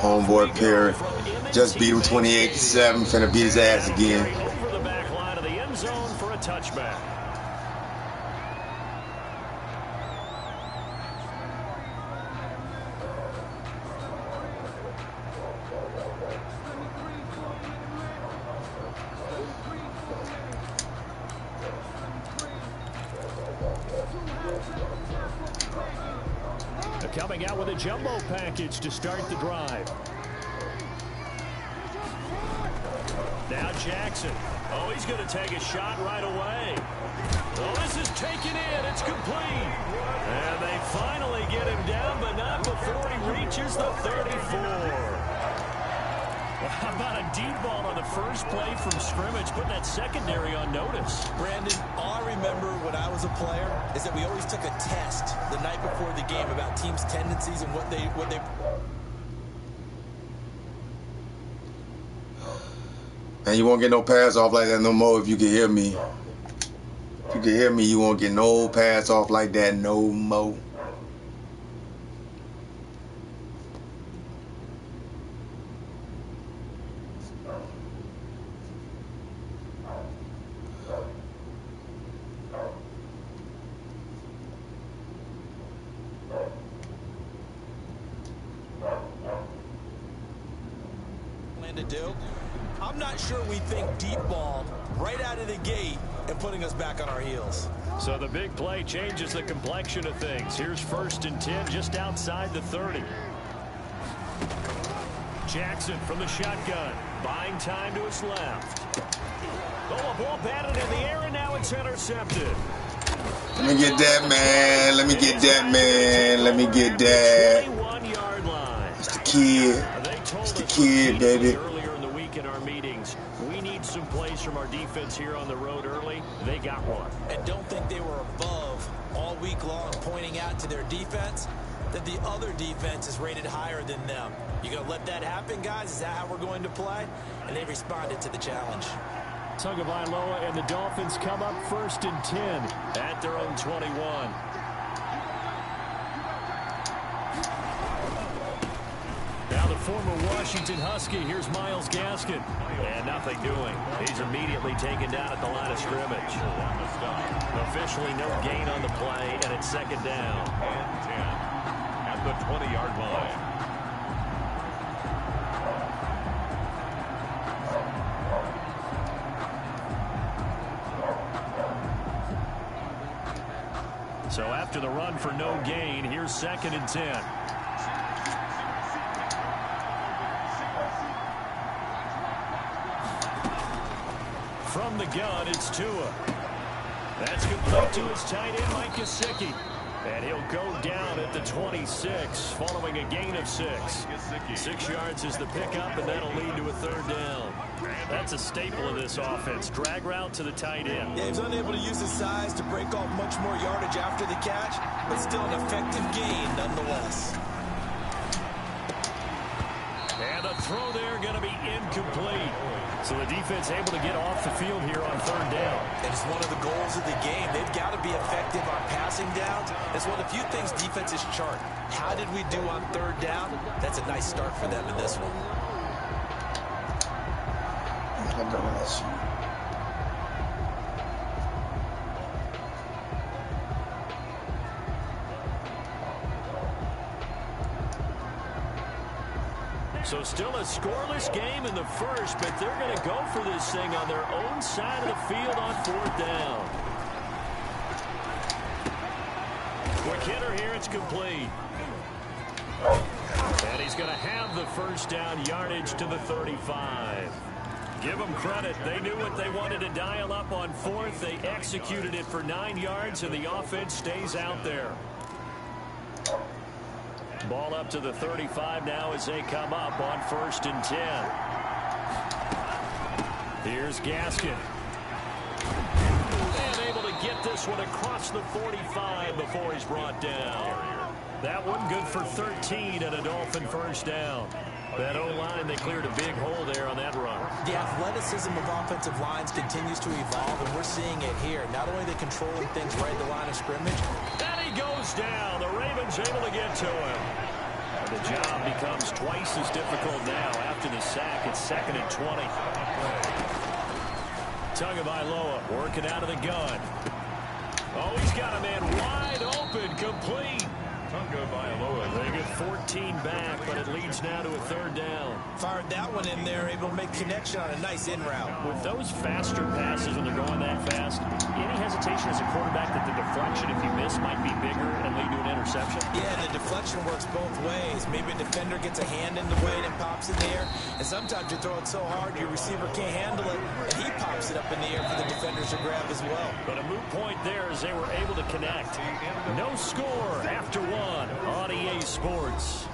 Homeboy Perry just beat him 28-7. Finna beat his ass again. Over the back line of the end zone for a touchback. Coming out with a jumbo package to start the drive. Now Jackson. Oh, he's going to take a shot right away. Oh, this is taken in. It's complete. And they finally get him down, but not before he reaches the 34. Well, how about a deep ball on the first play from scrimmage, putting that secondary on notice? Brandon, all I remember when I was a player is that we always took a test the night before the game about teams' tendencies and what they. And you won't get no pass off like that no more if you can hear me. If you can hear me, you won't get no pass off like that no more. To do. I'm not sure we think deep ball right out of the gate and putting us back on our heels. So the big play changes the complexion of things. Here's 1st and 10 just outside the 30. Jackson from the shotgun, buying time to his left. Oh, a ball batted in the air, and now it's intercepted. Let me get that, man. Let me get that, man. Let me get that. 21-yard line. It's the kid. It's the kid, baby. Earlier in the week in our meetings, we need some plays from our defense here on the road early. They got one. And don't think they were above all week long, pointing out to their defense that the other defense is rated higher than them. You gonna let that happen, guys? Is that how we're going to play? And they responded to the challenge. Tagovailoa and the Dolphins come up 1st and 10 at their own 21. Now the former Washington Husky, here's Myles Gaskin. And nothing doing. He's immediately taken down at the line of scrimmage. Officially no gain on the play, and it's 2nd down. And 10 at the 20-yard line. So after the run for no gain, here's 2nd and 10. From the gun, it's Tua. That's complete to his tight end, Mike Gesicki. And he'll go down at the 26, following a gain of 6. 6 yards is the pickup, and that'll lead to a 3rd down. That's a staple of this offense. Drag route to the tight end. Yeah, he was unable to use his size to break off much more yardage after the catch, but still an effective gain nonetheless. And the throw there going to be incomplete. So the defense able to get off the field here on 3rd down. And it's one of the goals of the game. They've got to be effective on passing downs. It's one of the few things defenses chart. How did we do on 3rd down? That's a nice start for them in this one. So still a scoreless game in the first, but they're going to go for this thing on their own side of the field on 4th down. Quick hitter here, it's complete. And he's going to have the 1st down yardage to the 35. Give them credit. They knew what they wanted to dial up on 4th. They executed it for 9 yards, and the offense stays out there. Ball up to the 35 now as they come up on 1st and 10. Here's Gaskin. And able to get this one across the 45 before he's brought down. That one good for 13 and a Dolphin 1st down. That O-line, they cleared a big hole there on that run. The athleticism of offensive lines continues to evolve, and we're seeing it here. Not only are they controlling things right at the line of scrimmage. And he goes down. The Ravens able to get to him. And the job becomes twice pace is difficult now. After the sack, it's 2nd and 20. Tagovailoa working out of the gun. Oh, he's got a man wide open, complete. They get 14 back, but it leads now to a 3rd down. Fired that one in there, able to make connection on a nice in route. With those faster passes when they're going that fast, any hesitation as a quarterback that the deflection, if you miss, might be bigger and lead to an interception? Yeah, the deflection works both ways. Maybe a defender gets a hand in the way and it pops in the air, and sometimes you throw it so hard your receiver can't handle it, and he pops it up in the air for the defenders to grab as well. But a moot point there as they were able to connect. No score after 1 on EA Sports.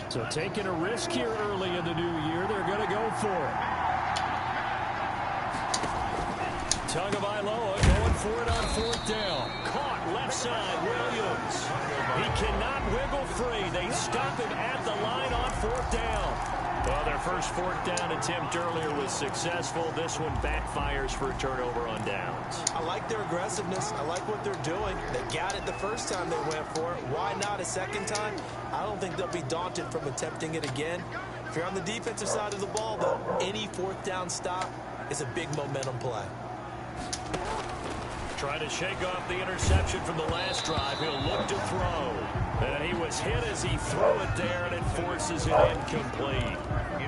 So taking a risk here early in the new year, they're going to go for it. Tagovailoa going for it on 4th down. Caught left side, Williams. He cannot wiggle free. They stop him at the line on 4th down. Well, their first 4th down attempt earlier was successful. This one backfires for a turnover on downs. I like their aggressiveness. I like what they're doing. They got it the first time they went for it. Why not a second time? I don't think they'll be daunted from attempting it again. If you're on the defensive side of the ball, though, any 4th down stop is a big momentum play. Trying to shake off the interception from the last drive. He'll look to throw. And he was hit as he threw it there, and it forces it incomplete.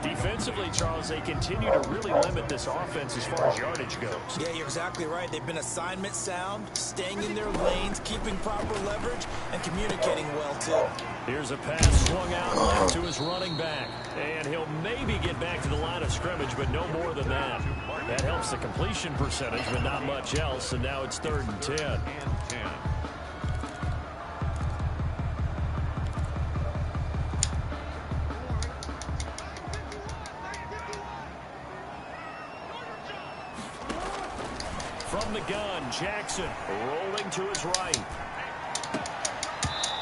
Defensively, Charles, they continue to really limit this offense as far as yardage goes. Yeah, you're exactly right. They've been assignment sound, staying in their lanes, keeping proper leverage, and communicating well, too. Here's a pass swung out left to his running back. And he'll maybe get back to the line of scrimmage, but no more than that. That helps the completion percentage, but not much else, and now it's 3rd and 10. From the gun, Jackson rolling to his right.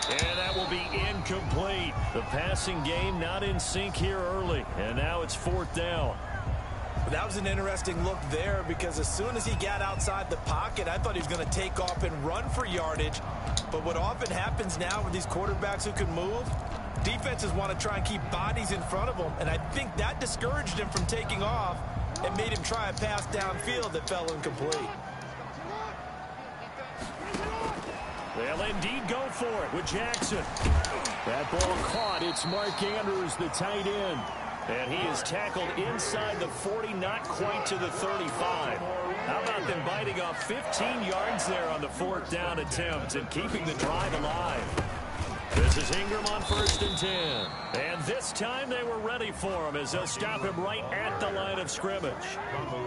And that will be incomplete. The passing game not in sync here early. And now it's 4th down. That was an interesting look there because as soon as he got outside the pocket, I thought he was going to take off and run for yardage. But what often happens now with these quarterbacks who can move, defenses want to try and keep bodies in front of them. And I think that discouraged him from taking off and made him try a pass downfield that fell incomplete. They'll indeed go for it with Jackson. That ball caught. It's Mark Andrews, the tight end. And he is tackled inside the 40, not quite to the 35. How about them biting off 15 yards there on the 4th down attempt and keeping the drive alive? This is Ingram on 1st and 10. And this time they were ready for him as they'll stop him right at the line of scrimmage.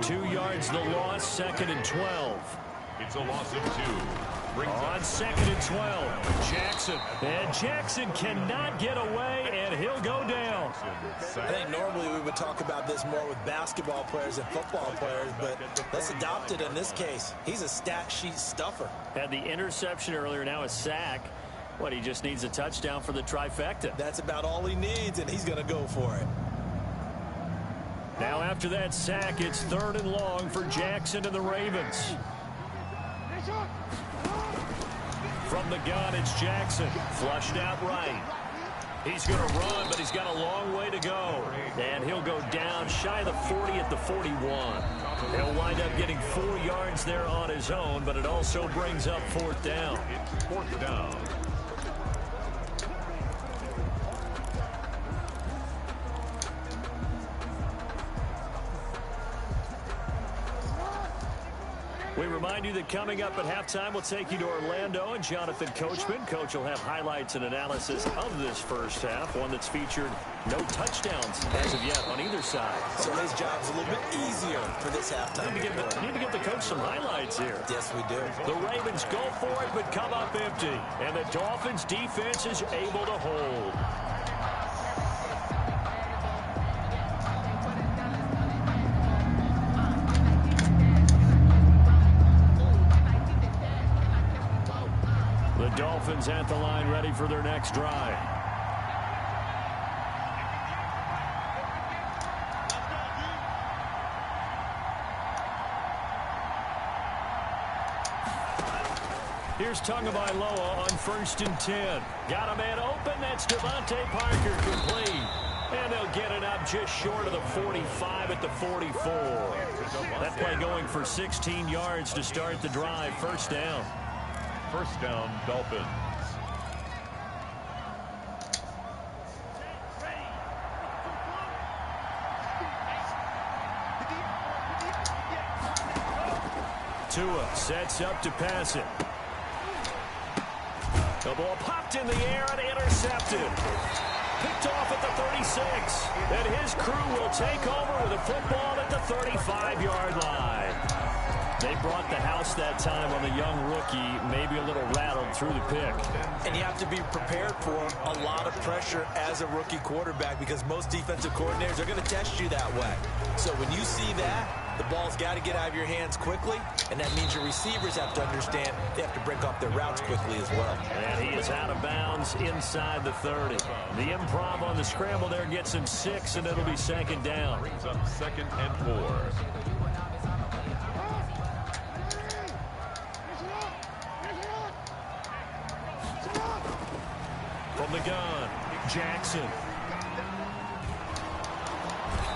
2 yards the loss, 2nd and 12. It's a loss of 2. On 2nd and 12, Jackson. And Jackson cannot get away, and he'll go down. I think normally we would talk about this more with basketball players and football players, but let's adopt it in this case. He's a stat sheet stuffer. Had the interception earlier, now a sack. What, he just needs a touchdown for the trifecta. That's about all he needs, and he's going to go for it. Now after that sack, it's 3rd and long for Jackson and the Ravens. From the gun, it's Jackson. Flushed out right. He's going to run, but he's got a long way to go. And he'll go down shy of the 40 at the 41. He'll wind up getting 4 yards there on his own, but it also brings up 4th down. 4th down. We remind you that coming up at halftime, we'll take you to Orlando and Jonathan Coachman. Coach will have highlights and analysis of this first half, one that's featured no touchdowns as of yet on either side. So his job's a little bit easier for this halftime. Need to give the coach some highlights here. Yes, we do. The Ravens go for it, but come up empty. And the Dolphins' defense is able to hold. Dolphins at the line, ready for their next drive. Here's Tagovailoa on 1st and 10. Got a man open. That's Devontae Parker, complete. And they'll get it up just short of the 45 at the 44. That play going for 16 yards to start the drive. First down. First down, Dolphins. Tua sets up to pass it. The ball popped in the air and intercepted. Picked off at the 36. And his crew will take over with a football at the 35-yard line. They brought the house that time on the young rookie, maybe a little rattled through the pick. And you have to be prepared for a lot of pressure as a rookie quarterback because most defensive coordinators are going to test you that way. So when you see that, the ball's got to get out of your hands quickly, and that means your receivers have to understand they have to break off their routes quickly as well. And he is out of bounds inside the 30. The improv on the scramble there gets him 6, and it'll be 2nd down. Brings up 2nd and 4. From the gun, Jackson.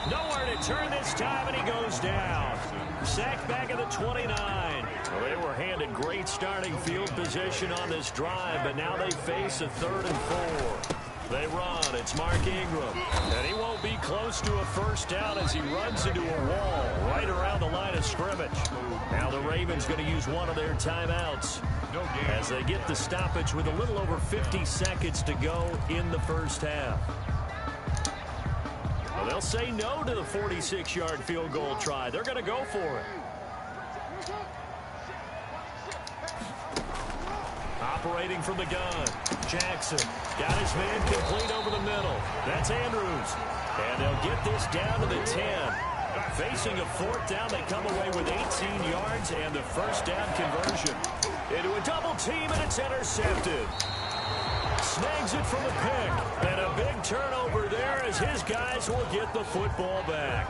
Nowhere to turn this time, and he goes down. Sacked back at the 29. Well, they were handed great starting field position on this drive, but now they face a 3rd and 4. They run. It's Mark Ingram. And he won't be close to a first down as he runs into a wall right around the line of scrimmage. Now the Ravens going to use one of their timeouts as they get the stoppage with a little over 50 seconds to go in the first half. Well, they'll say no to the 46-yard field goal try. They're going to go for it. Operating from the gun, Jackson got his man complete over the middle. That's Andrews. And they'll get this down to the 10. Facing a 4th down, they come away with 18 yards and the first down conversion. Into a double team, and it's intercepted. Snags it from the pick. And a big turnover there as his guys will get the football back.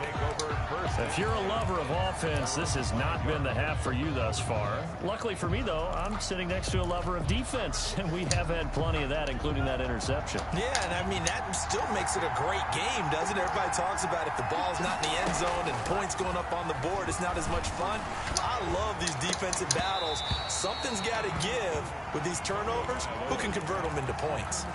If you're a lover of offense, this has not been the half for you thus far. Luckily for me, though, I'm sitting next to a lover of defense, and we have had plenty of that, including that interception. Yeah, and I mean, that still makes it a great game, doesn't it? Everybody talks about if the ball's not in the end zone and points going up on the board, it's not as much fun. I love these defensive battles. Something's got to give with these turnovers. Who can convert them into points?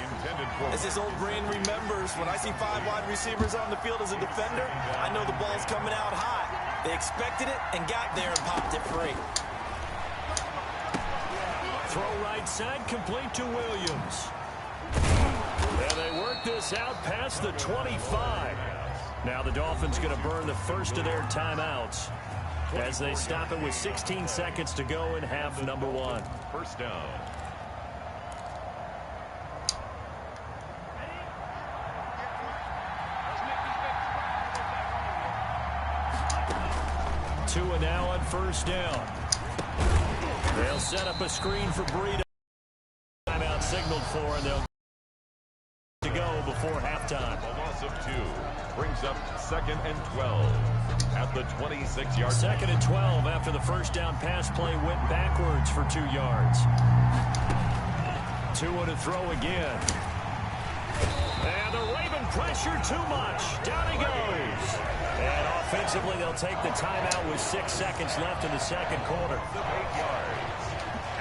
As this old brain remembers, when I see 5 wide receivers on the field as a defender, I know the ball's coming out hot. They expected it and got there and popped it free. Throw right side, complete to Williams. And they work this out past the 25. Now the Dolphins going to burn the first of their timeouts as they stop it with 16 seconds to go in half number 1. First down. Tua now on first down. They'll set up a screen for Breida. Timeout signaled for, and they'll to go before halftime. A loss of 2 brings up 2nd and 12 at the 26-yard. 2nd and 12 after the first down pass play went backwards for 2 yards. Tua to throw again. And the Raven pressure too much. Down he goes. And offensively, they'll take the timeout with 6 seconds left in the second quarter.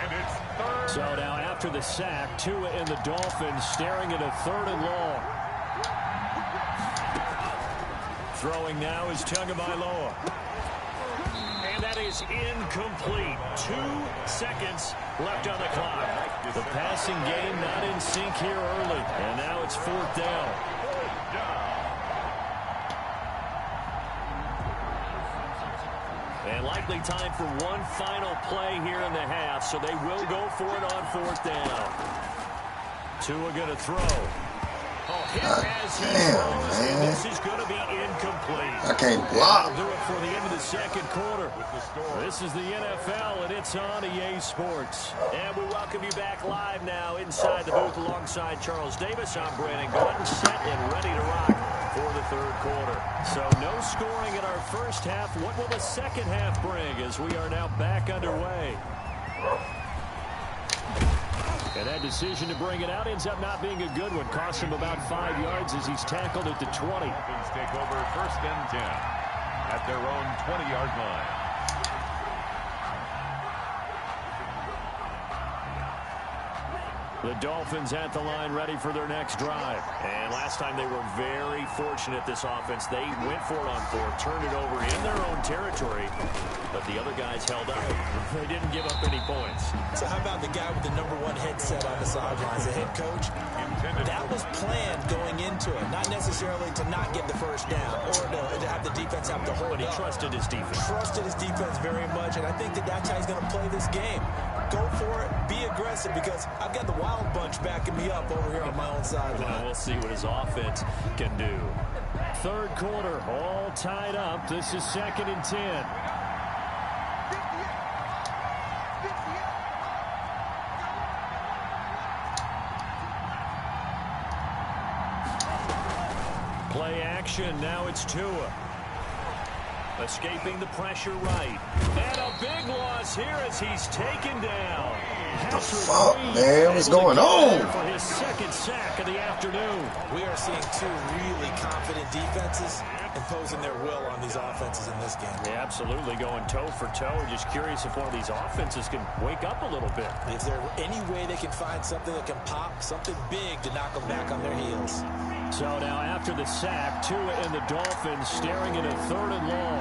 And it's 3rd. So now after the sack, Tua and the Dolphins staring at a 3rd and long. Throwing now is Tagovailoa. And that is incomplete. 2 seconds left on the clock. The passing game not in sync here early. And now it's 4th down. And likely time for one final play here in the half, so they will go for it on 4th down. Tua going to throw. Damn, man. This is going to be incomplete. I can't block. That'll do it for the end of the second quarter. This is the NFL, and it's on EA Sports. And we welcome you back live now inside the booth alongside Charles Davis. I'm Brandon Gordon, set and ready to rock for the third quarter. So no scoring in our first half. What will the second half bring as we are now back underway? And that decision to bring it out ends up not being a good one. Cost him about 5 yards as he's tackled at the 20. Dolphins take over first and 10 at their own 20-yard line. The Dolphins at the line ready for their next drive. And last time they were very fortunate, this offense. They went for it on fourth, turned it over in their own territory, but the other guys held up. They didn't give up any points. So how about the guy with the #1 headset on the sidelines, the head coach? That was planned going into it, not necessarily to not get the first down or to have the defense have to hold But he up. trusted his defense. Trusted his defense very much, and I think that that's how he's going to play this game. Go for it, be aggressive, because I've got the wild bunch backing me up over here on my own sideline. We'll see what his offense can do. Third quarter, all tied up. This is 2nd and 10. Play action, now it's Tua. Escaping the pressure right. And a big loss here as he's taken down. What the fuck, man? What's going on? For his second sack of the afternoon. We are seeing two really confident defenses imposing their will on these offenses in this game. Yeah, absolutely, going toe for toe. Just curious if one of these offenses can wake up a little bit. Is there any way they can find something that can pop, something big to knock them back on their heels? So now after the sack, Tua and the Dolphins staring at a 3rd and long.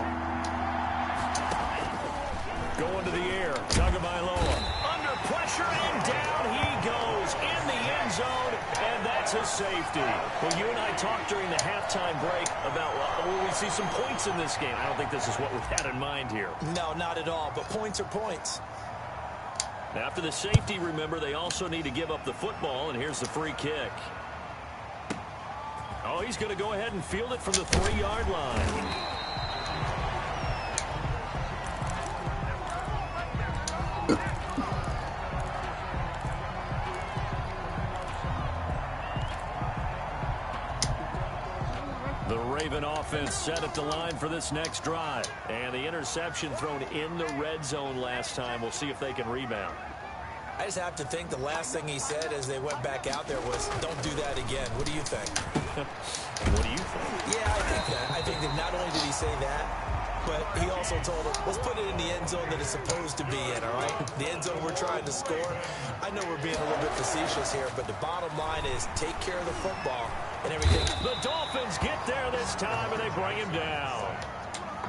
Going to the air, Tagovailoa. Under pressure, and down he goes in the end zone, and that's a safety. Well, you and I talked during the halftime break about, will we see some points in this game? I don't think this is what we had in mind here. No, not at all, but points are points. After the safety, remember, they also need to give up the football, and here's the free kick. Oh, he's going to go ahead and field it from the 3-yard line. The Raven offense set at the line for this next drive. And the interception thrown in the red zone last time. We'll see if they can rebound. I just have to think the last thing he said as they went back out there was, don't do that again. What do you think? What do you think? Yeah, I think that. I think that not only did he say that, but he also told him, let's put it in the end zone that it's supposed to be in, all right? The end zone we're trying to score. I know we're being a little bit facetious here, but the bottom line is take care of the football and everything. The Dolphins get there this time, and they bring him down.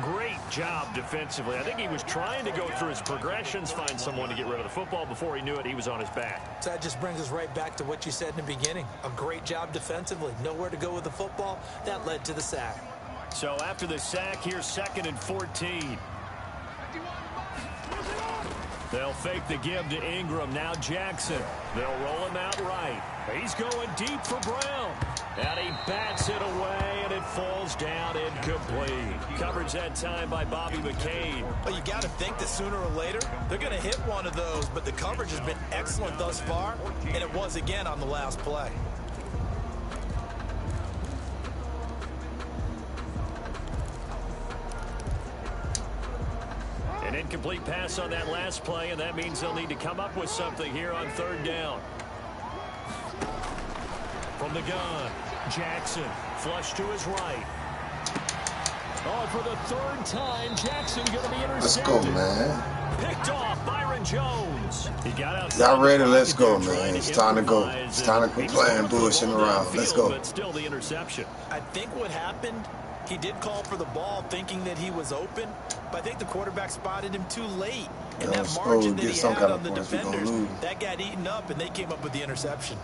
Great job defensively. I think he was trying to go through his progressions, find someone to get rid of the football. Before he knew it, he was on his back. So that just brings us right back to what you said in the beginning. A great job defensively. Nowhere to go with the football. That led to the sack. So after the sack, here's 2nd and 14. They'll fake the give to Ingram. Now Jackson. They'll roll him out right. He's going deep for Brown. And he bats it away, and it falls down incomplete. Coverage that time by Bobby McCain. Well, you got to think that sooner or later, they're going to hit one of those, but the coverage has been excellent thus far, and it was again on the last play. An incomplete pass on that last play, and that means they'll need to come up with something here on 3rd down. From the gun, Jackson, flush to his right. Oh, for the 3rd time, Jackson going to be intercepted. Let's go, man. Picked off Byron Jones. He got out. Y'all ready? Let's go, man. It's time to go. It's time to quit playing bullshitting around. Let's go. But still the interception. I think what happened, he did call for the ball thinking that he was open, but I think the quarterback spotted him too late. And that margin that he had on the defenders, that got eaten up, and they came up with the interception.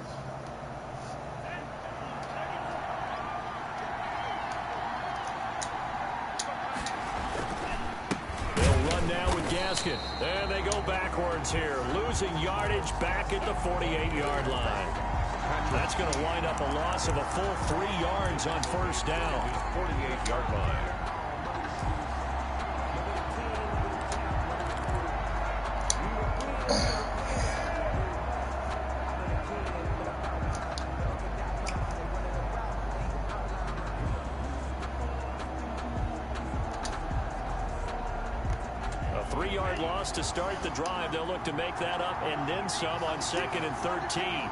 And they go backwards here, losing yardage back at the 48-yard line. That's going to wind up a loss of a full 3 yards on first down. 48-yard line. A 3-yard loss to start the drive. They'll look to make that up and then some on 2nd and 13.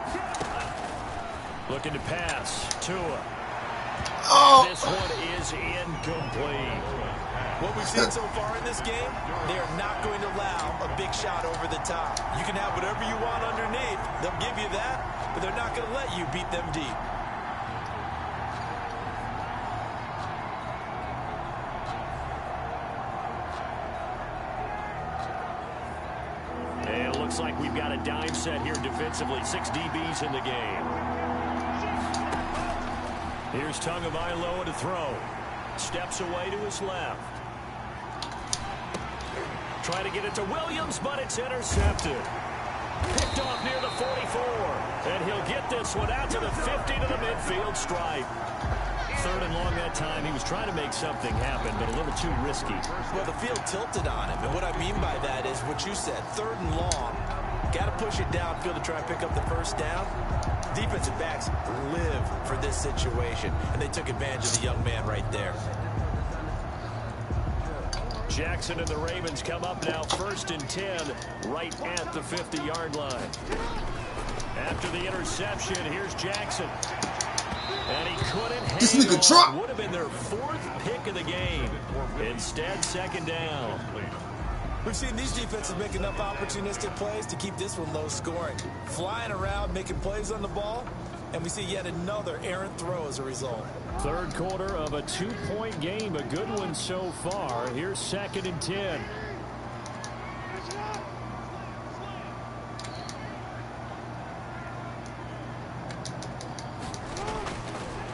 Looking to pass. Tua. Oh. This one is incomplete. What we've seen so far in this game, they are not going to allow a big shot over the top. You can have whatever you want underneath. They'll give you that, but they're not going to let you beat them deep. And it looks like we've got a dime set here defensively. 6 DBs in the game. Here's Tagovailoa to throw. Steps away to his left. Trying to get it to Williams, but it's intercepted. Picked off near the 44. And he'll get this one out to the 50 to the midfield stripe. 3rd and long that time. He was trying to make something happen, but a little too risky. Well, the field tilted on him. And what I mean by that is what you said. 3rd and long. Got to push it downfield to try and pick up the first down. Defensive backs live for this situation. And they took advantage of the young man right there. Jackson and the Ravens come up now 1st and 10 right at the 50-yard line. After the interception, here's Jackson. And he couldn't hang on. Would have been their 4th pick of the game. Instead, 2nd down. We've seen these defenses make enough opportunistic plays to keep this one low scoring. Flying around, making plays on the ball, and we see yet another errant throw as a result. 3rd quarter of a 2-point game. A good one so far. Here's 2nd and 10.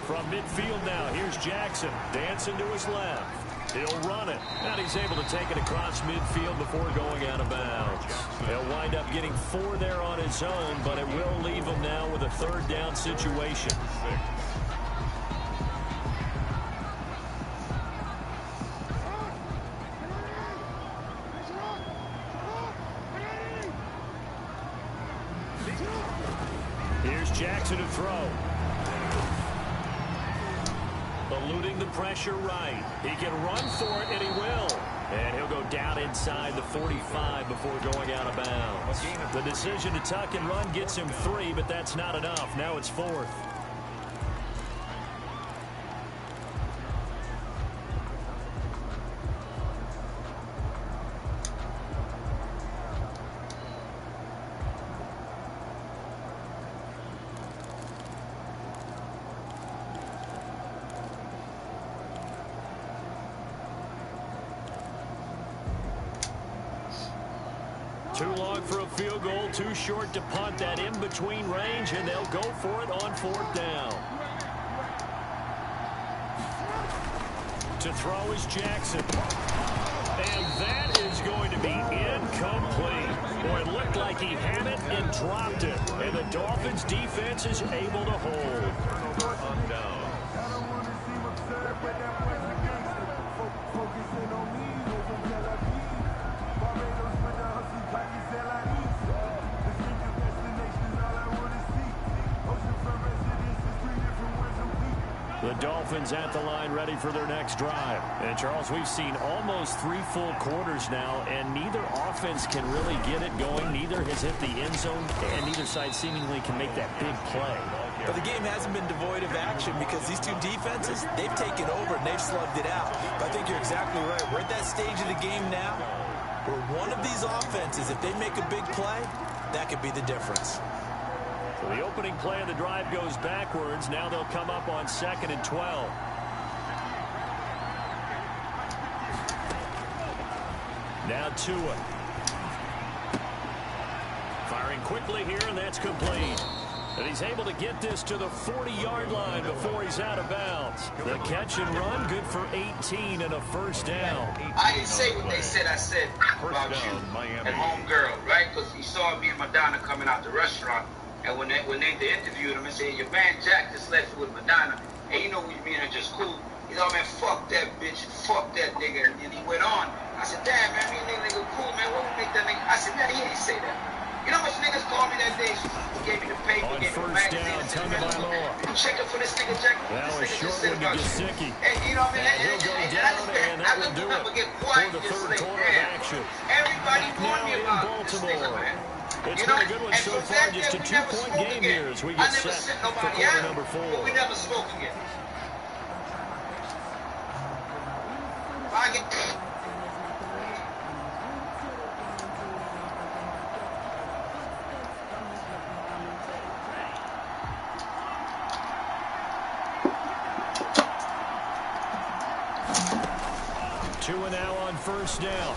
From midfield now, here's Jackson. Dancing to his left. He'll run it. And he's able to take it across midfield before going out of bounds. He'll wind up getting 4 there on his own, but it will leave him now with a 3rd down situation. Here's Jackson to throw. Eluding the pressure right. He can run for it, and he will. And he'll go down inside the 45 before going out of bounds. The decision to tuck and run gets him 3, but that's not enough. Now it's 4th. Too long for a field goal, too short to punt. That in-between range, and they'll go for it on 4th down. To throw is Jackson. And that is going to be incomplete. Boy, it looked like he had it and dropped it. And the Dolphins' defense is able to hold. Turnover on down. The Dolphins at the line ready for their next drive. And, Charles, we've seen almost 3 full quarters now, and neither offense can really get it going. Neither has hit the end zone, and neither side seemingly can make that big play. But the game hasn't been devoid of action because these two defenses, they've taken over and they've slugged it out. But I think you're exactly right. We're at that stage of the game now where one of these offenses, if they make a big play, that could be the difference. So the opening play of the drive goes backwards. Now they'll come up on 2nd and 12. Now Tua. Firing quickly here, and that's complete. And he's able to get this to the 40-yard line before he's out of bounds. The catch and run, good for 18 and a 1st down. I didn't say what they said. I said about you and homegirl, right? Because you saw me and Madonna coming out the restaurant, And when they interviewed him and said, your man Jack just left you with Madonna, and you know what you mean, are just cool. He's all, man, fuck that bitch, fuck that nigga. And he went on. I said, damn, man, me and nigga cool, man. What would make that nigga? I said, man, he ain't say that. You know how much niggas called me that day? He gave me the paper, On gave me the first magazine. down, I said, Tagovailoa. I'm checking for this nigga Jack. That This was nigga short just said one to about you. Gesicki. And you know what I mean? He'll go And down, and that will do it for the third quarter of action. Everybody warned me Now in about this nigga, Baltimore. man. It's You been know, a good one and so from far, that just day, a we never 2-point spoke game again. here as we I get never set sent for nobody quarter out, number 4. but we never spoke again. I get 2 now on first down.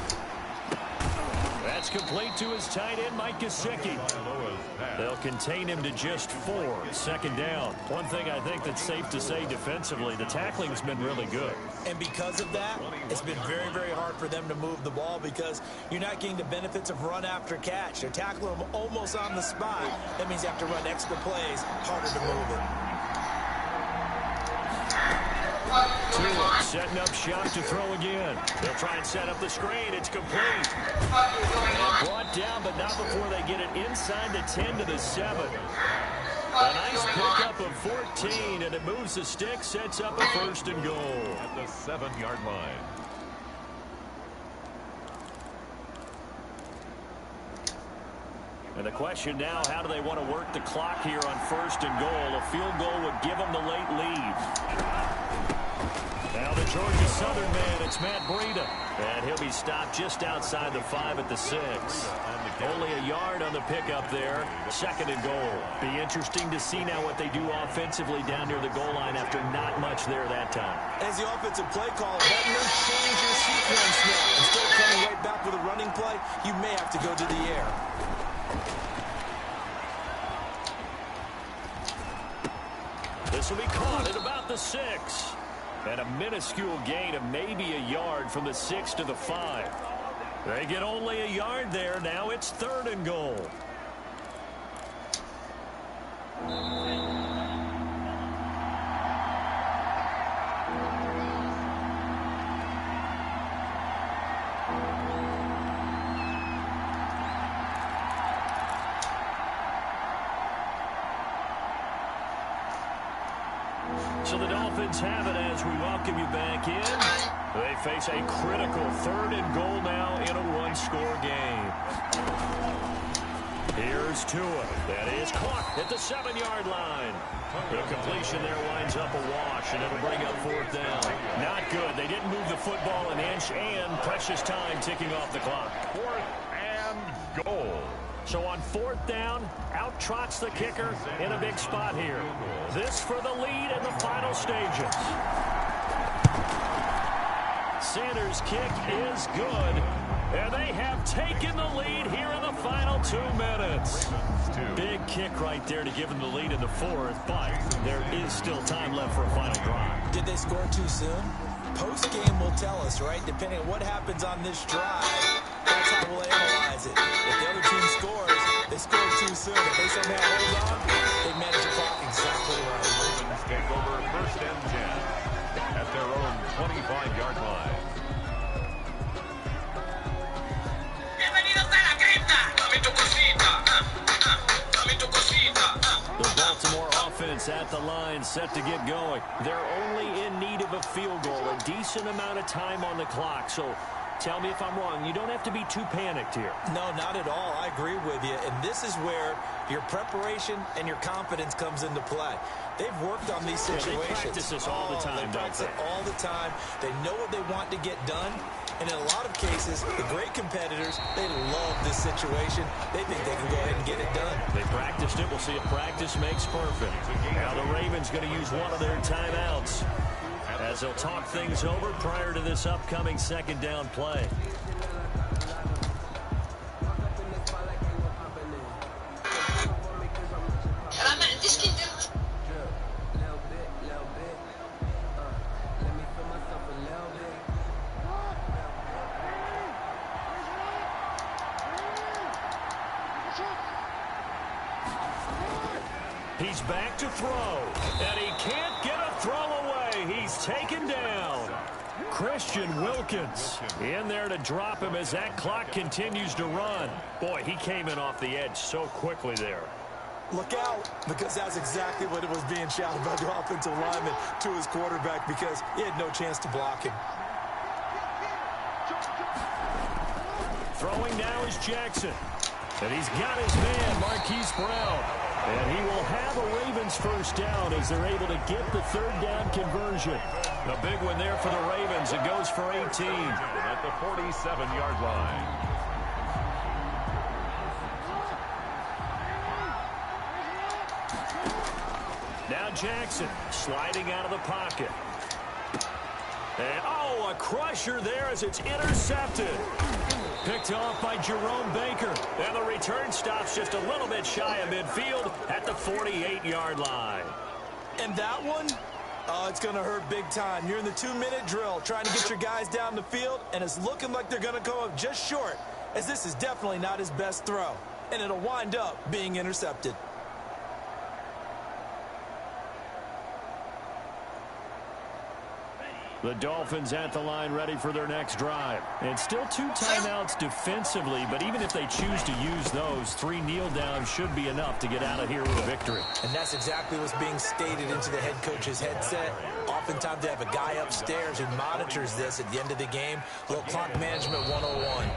That's complete to his tight end, Mike Gesicki. They'll contain him to just 4. Second down. One thing I think that's safe to say defensively, the tackling's been really good. And because of that, it's been very, very hard for them to move the ball because you're not getting the benefits of run after catch. They're tackling them almost on the spot. That means you have to run extra plays, harder to move it. Tua setting up shop to throw again. They'll try and set up the screen. It's complete. Brought down, but not before they get it inside the 10 to the 7. A nice pickup of 14, and it moves the stick, sets up a first and goal. At the 7-yard line. And the question now, how do they want to work the clock here on first and goal? A field goal would give them the late lead. Now the Georgia Southern man, it's Matt Breida. And he'll be stopped just outside the 5 at the 6. Only a yard on the pickup there. Second and goal. Be interesting to see now what they do offensively down near the goal line after not much there that time. As the offensive play call, that may change your sequence now. Instead of coming right back with a running play, you may have to go to the air. This will be caught at about the 6. And a minuscule gain of maybe a yard from the 6 to the 5. They get only a yard there. Now it's third and goal. So the Dolphins have it as we welcome you back in. They face a critical third and goal now in a one-score game. Here's Tua. That is caught at the 7-yard line. The completion there winds up a wash, and it'll bring up fourth down. Not good. They didn't move the football an inch, and precious time ticking off the clock. 4th and goal. So on fourth down, out trots the kicker in a big spot here. This for the lead in the final stages. Sanders' kick is good. And they have taken the lead here in the final 2 minutes. Big kick right there to give them the lead in the 4th, but there is still time left for a final drive. Did they score too soon? Post-game will tell us, right? Depending on what happens on this drive, that's how we'll analyze it. If the other team scores, they scored too soon. If they somehow hold on, they manage the clock exactly right. Ravens take over 1st and 10 at their own 25-yard line. The Baltimore offense at the line, set to get going. They're only in need of a field goal, a decent amount of time on the clock. So tell me if I'm wrong. You don't have to be too panicked here. No, not at all. I agree with you. And this is where your preparation and your confidence comes into play. They've worked on these situations. They practice this all the time, They practice it all the time. They know what they want to get done. And in a lot of cases, the great competitors, they love this situation. They think they can go ahead and get it done. They practiced it. We'll see if practice makes perfect. Now the Ravens going to use one of their timeouts as they'll talk things over prior to this upcoming second down play. He's back to throw, and he can't get a throw away. He's taken down. Christian Wilkins in there to drop him as that clock continues to run. Boy, he came in off the edge so quickly there. Look out, because that's exactly what it was being shouted by the offensive lineman to his quarterback, because he had no chance to block him. Throwing now is Jackson. And he's got his man, Marquise Brown. And he will have a Ravens first down as they're able to get the third down conversion. A big one there for the Ravens. It goes for 18. At the 47-yard line. Now Jackson sliding out of the pocket. And, oh, a crusher there as it's intercepted. Picked off by Jerome Baker. And the return stops just a little bit shy of midfield at the 48-yard line. And that one, oh, it's going to hurt big time. You're in the 2-minute drill trying to get your guys down the field, and it's looking like they're going to go up just short, as this is definitely not his best throw. And it'll wind up being intercepted. The Dolphins at the line ready for their next drive. And still 2 timeouts defensively, but even if they choose to use those, 3 kneel downs should be enough to get out of here with a victory. And that's exactly what's being stated into the head coach's headset. Oftentimes they have a guy upstairs who monitors this at the end of the game. Little clock management 101.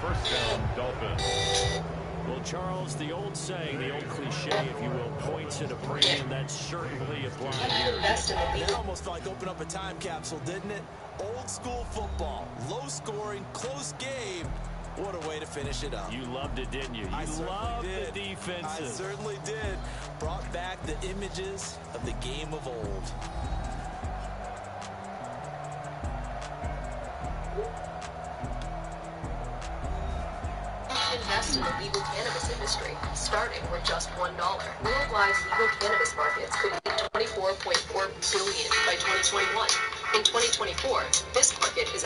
First down, Dolphins. Well, Charles, the old saying, the old cliche, if you will, points at a premium, that certainly applies here. It almost like opened up a time capsule, didn't it? Old school football, low scoring, close game. What a way to finish it up. You loved it, didn't you? You loved the defensive. I certainly did. Brought back the images of the game of old. Invest in the legal cannabis industry, starting with just $1. Worldwide legal cannabis markets could be $24.4 billion by 2021. In 2024, this market is